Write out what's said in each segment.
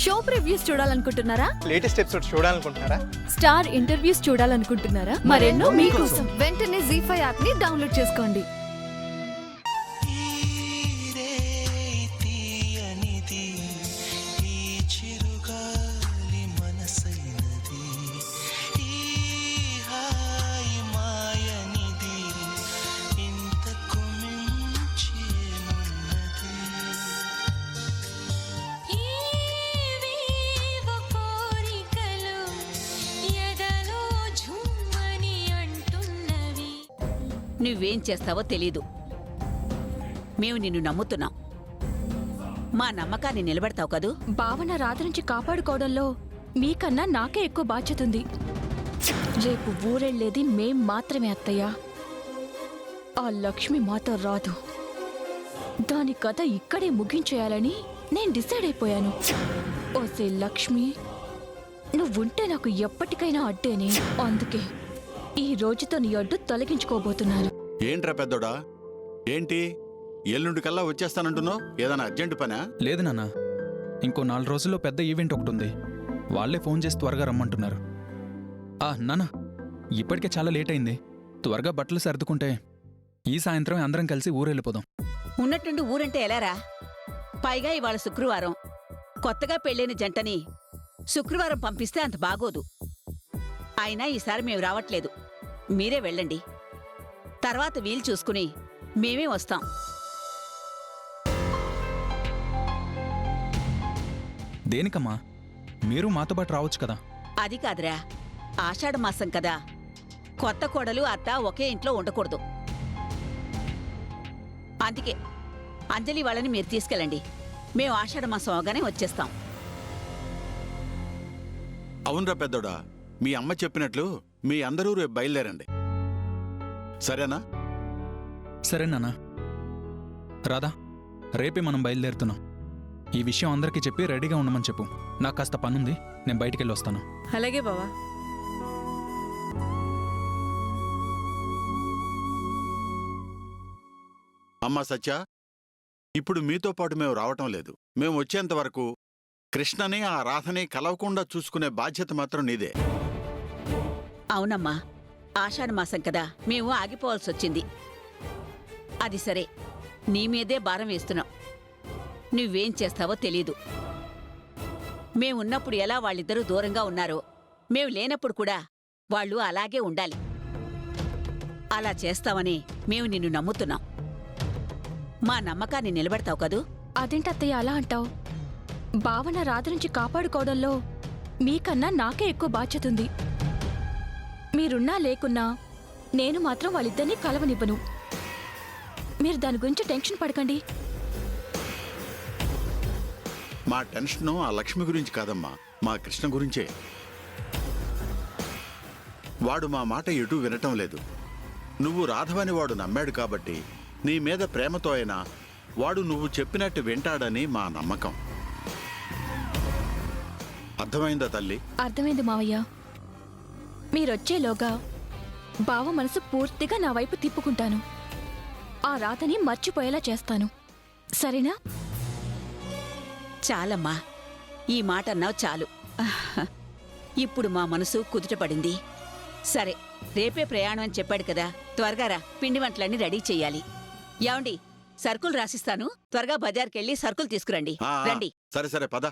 Show previews చూడాలనుకుంటున్నారా? Latest episode చూడాలనుకుంటున్నారా? Star interviews చూడాలనుకుంటున్నారా? మరెన్నో మీకోసం వెంటనే ZEE5 యాప్ ని డౌన్లోడ్ చేసుకోండి. నువ్వేం చేస్తావో తెలీదు. మేము నిన్ను నమ్ముతున్నాం. మా నమ్మకాన్ని నిలబెడతావు కదూ? భావన రాత్రి నుంచి కాపాడుకోవడంలో మీకన్నా నాకే ఎక్కువ బాధ్యత ఉంది. రేపు ఊరెళ్ళేది మేం మాత్రమే అత్తయ్య. ఆ లక్ష్మి మాతో రాదు. దాని కథ ఇక్కడే ముగించేయాలని నేను డిసైడ్ అయిపోయాను. ఓసే లక్ష్మి, నువ్వుంటే నాకు ఎప్పటికైనా అడ్డేనే. అందుకే ఈ రోజుతో నీ అడ్డు తొలగించుకోబోతున్నాను. ఏంట్రా పెద్దోడా, ఏంటి ఎల్లుండి కల్లా వచ్చేస్తానంటున్నావు? ఏదైనా అర్జెంట్ పనా? లేదు నాన్న, ఇంకో 4 రోజుల్లో పెద్ద ఈవెంట్ ఒకటి ఉంది. వాళ్లే ఫోన్ చేసి త్వరగా రమ్మంటున్నారు. నాన్న, ఇప్పటికే చాలా లేట్ అయింది. త్వరగా బట్టలు సర్దుకుంటే ఈ సాయంత్రం అందరం కలిసి ఊరెళ్ళిపోదాం. ఉన్నట్టుండి ఊరంటే ఎలారా? పైగా ఇవాళ శుక్రవారం. కొత్తగా పెళ్ళైన జంటని శుక్రవారం పంపిస్తే అంత బాగోదు. అయినా ఈసారి మేము రావట్లేదు. మీరే వెళ్ళండి. తర్వాత వీలు చూసుకుని మేమే వస్తాం. దేనికమ్మా? మీరు మాతో పాటు రావచ్చు కదా. అది కాదురా, ఆషాఢమాసం కదా. కొత్త కోడలు అత్త ఒకే ఇంట్లో ఉండకూడదు. అందుకే అంజలి వాళ్ళని మీరు తీసుకెళ్ళండి. మేము ఆషాఢమాసం అవగానే వచ్చేస్తాం. అవునరా పెద్దోడా, మీ అమ్మ చెప్పినట్లు మీ అందరూ రేపు బయలుదేరండి, సరేనా? సరే నాన్న. రాధా, రేపే మనం బయలుదేరుతున్నాం. ఈ విషయం అందరికీ చెప్పి రెడీగా ఉండమని చెప్పు. నాకు కాస్త పనుంది, నేను బయటికెళ్ళి వస్తాను. అలాగే బావా. అమ్మా సత్య, ఇప్పుడు మీతో పాటు మేము రావటం లేదు. మేము వచ్చేంత వరకు కృష్ణని ఆ రాధని కలవకుండా చూసుకునే బాధ్యత మాత్రం నీదే. అవునమ్మా, ఆషాఢమాసం కదా, మేము ఆగిపోవాల్సొచ్చింది. అది సరే, నీ మీదే భారం వేస్తున్నాం. నువ్వేం చేస్తావో తెలీదు. మేమున్నప్పుడు ఎలా వాళ్ళిద్దరూ దూరంగా ఉన్నారో, మేము లేనప్పుడు కూడా వాళ్ళు అలాగే ఉండాలి. అలా చేస్తావని మేము నిన్ను నమ్ముతున్నాం. మా నమ్మకాన్ని నిలబెడతావు కదూ? అదేంటి అత్తయ్య అలా అంటావు? భావన రాత్రి నుంచి కాపాడుకోవడంలో మీకన్నా నాకే ఎక్కువ బాధ్యత ఉంది. మీరున్నా లేకున్నా నేను మాత్రం వాళ్ళిద్దరినీ కలవనివ్వను. మీరు దాని గురించి టెన్షన్ పడకండి. మా టెన్షను ఆ లక్ష్మి గురించి కాదమ్మా, మా కృష్ణ గురించే. వాడు మా మాట ఎటూ వినటం లేదు. నువ్వు రాధవని వాడు నమ్మాడు కాబట్టి నీ మీద ప్రేమతో అయినా వాడు నువ్వు చెప్పినట్టు వింటాడని మా నమ్మకం. అర్థమైందా తల్లి? అర్థమైంది మావయ్య. మీరొచ్చేలోగా బావ మనసు పూర్తిగా నా వైపు తిప్పుకుంటాను. ఆ రాతని మర్చిపోయేలా చేస్తాను, సరేనా? చాలమ్మా, ఈ మాట అన్నావు చాలు. ఇప్పుడు మా మనసు కుదుటపడింది. సరే, రేపే ప్రయాణం అని చెప్పాడు కదా, త్వరగా రా. పిండి వంటలన్నీ రెడీ చెయ్యాలి. యావండి, సరుకులు రాసిస్తాను. త్వరగా బజార్కెళ్ళి సరుకులు తీసుకురండి. రండి. సరే సరే, పద.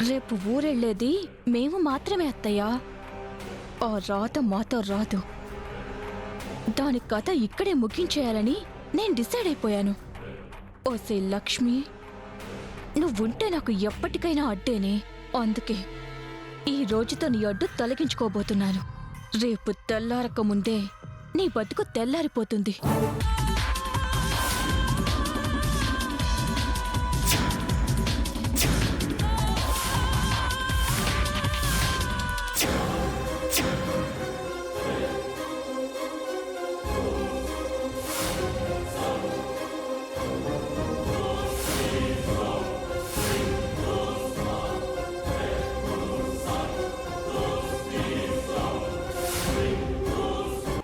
రేపు ఊరెళ్ళేది మేము మాత్రమే అత్తయ్యా. ఆ రాత మాతో రాదు. దాని కథ ఇక్కడే ముగించేయాలని నేను డిసైడ్ అయిపోయాను. ఓసే లక్ష్మి, నువ్వుంటే నాకు ఎప్పటికైనా అడ్డేనే. అందుకే ఈ రోజుతో నీ అడ్డు తొలగించుకోబోతున్నాను. రేపు తెల్లారక ముందే నీ బతుకు తెల్లారిపోతుంది.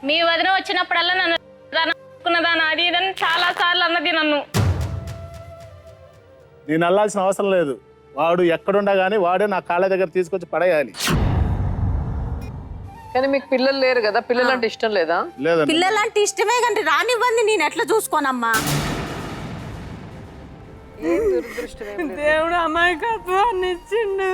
మీ వదిన వచ్చినప్పుడల్లా నన్ను చేసుకున్నదానా అది ఇదని చాలా సార్లు అన్నది నన్ను. నేను అల్లాల్సిన అవసరం లేదు. వాడు ఎక్కడుండా కానీ వాడే నా కాళ్ళ దగ్గర తీసుకొచ్చి పడేయాలి. కానీ మీకు పిల్లలు లేరు కదా, పిల్లలంటే ఇష్టం లేదా? లేదండి. పిల్లలంటే ఇష్టమే కానీ రానివ్వండి, నేను ఎట్లా చూసుకోనమ్మా? ఏం దురదృష్టం ఏం లేదు. దేవుడు అమాయకత్వాన్ని ఇచ్చిండు.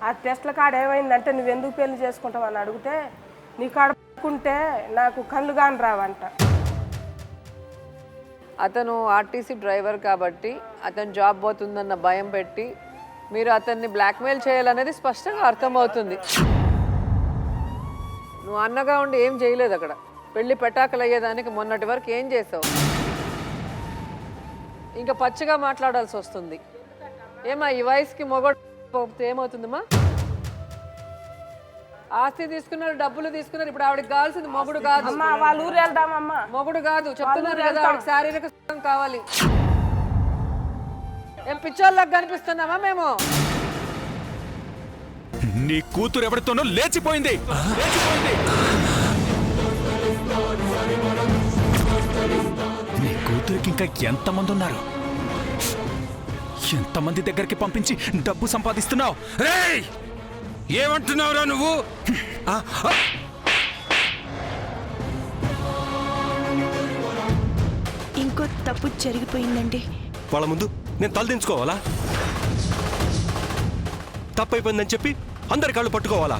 ఆ టెస్ట్ల కాడ ఏమైందంటే నువ్వెందుకు పెళ్లి చేసుకుంటావు అని అడిగితే నీ కాడ పట్టుకుంటే నాకు కళ్ళు కాని రావంట. అతను ఆర్టీసీ డ్రైవర్ కాబట్టి అతను జాబ్ పోతుందన్న భయం పెట్టి మీరు అతన్ని బ్లాక్మెయిల్ చేయాలనేది స్పష్టంగా అర్థమవుతుంది. నువ్వు అన్నగా ఉండి ఏం చేయలేదు అక్కడ. పెళ్లి పెటాకులు అయ్యేదానికి మొన్నటి వరకు ఏం చేసావు? ఇంకా పచ్చిగా మాట్లాడాల్సి వస్తుంది. ఏమా ఈ వయసుకి మొగడు పోతే ఏమవుతుందమ్మా? ఆస్తి తీసుకున్నారు, డబ్బులు తీసుకున్నారు. ఇప్పుడు ఆవిడకి కావాల్సింది మొగుడు కాదు. అమ్మా వాళ్ళ ఊరు వెళ్దామమ్మా. మొగుడు కాదు చెప్తున్నారు కదా, ఆవిడకి శారీరక సుఖం కావాలి. ఏం పిచ్చోళ్ళకి కనిపిస్తున్నామా మేము? నీ కూతురు ఎవరితోనో లేచిపోయింది. నీ కూతురికి ఇంకా ఎంతమంది ఉన్నారు? ఎంతమంది దగ్గరికి పంపించి డబ్బు సంపాదిస్తున్నావు? రేయ్, ఏమంటున్నావురా నువ్వు? ఇంకో తప్పు జరిగిపోయిందండి. వాళ్ళ ముందు నేను తలదించుకోవాలా? తప్పైపోయిందని చెప్పి అందరి కాళ్ళు పట్టుకోవాలా?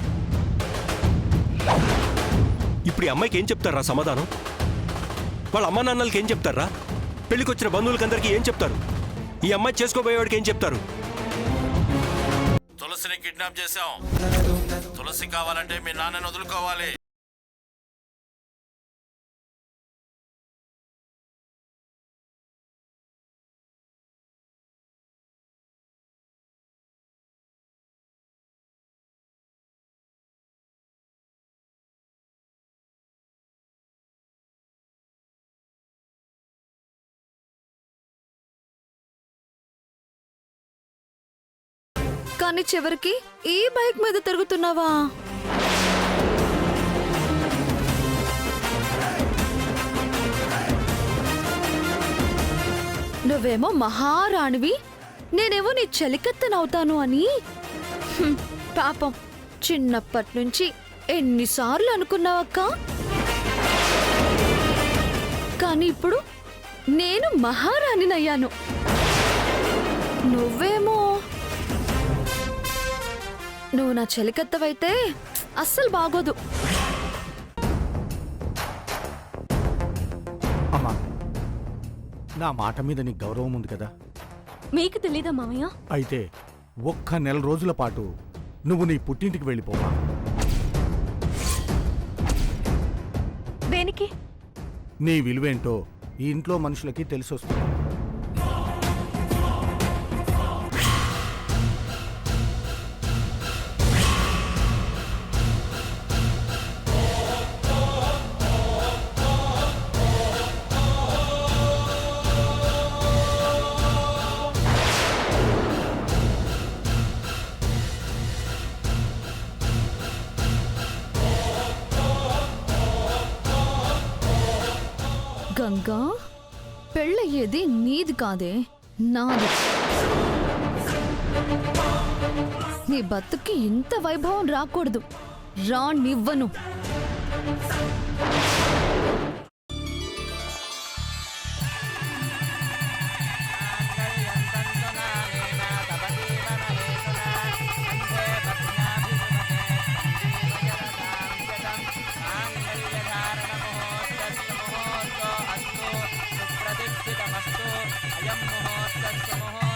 ఇప్పుడు ఈ అమ్మాయికి ఏం చెప్తారా సమాధానం? వాళ్ళ అమ్మా నాన్నలకి ఏం చెప్తారా? పెళ్లికి వచ్చిన బంధువులకందరికీ ఏం చెప్తారు? ఈ అమ్మాయి చేసుకోబోయేవాడికి ఏం చెప్తారు? తులసిని కిడ్నాప్ చేశాం. తులసి కావాలంటే మీ నాన్నని వదులుకోవాలి. కానీ చివరికి ఈ బైక్ మీద తిరుగుతున్నావా? నువ్వేమో మహారాణివి, నేనేమో నీ చెలికత్తెనవుతాను అని. పాపం, చిన్నప్పటి నుంచి ఎన్నిసార్లు అనుకున్నావక్క? కానీ ఇప్పుడు నేను మహారాణినయ్యాను. నువ్వేమో నువ్వు నా చెలికత్తవైతే అస్సలు బాగోదు. అమ్మా, నా మాట మీద నీకు గౌరవం ఉంది కదా. మీకు తెలీదా మామయ్య? అయితే ఒక్క నెల రోజుల పాటు నువ్వు నీ పుట్టింటికి వెళ్ళిపోమా. దేనికి? నీ విలువేంటో ఈ ఇంట్లో మనుషులకి తెలిసొస్తుంది. గంగా, పెళ్ళయ్యేది నీది కాదే, నాది. నీ బతుకి ఇంత వైభవం రాకూడదు. రానివ్వను. అయం ముహూర్తస్సు ముహూర్త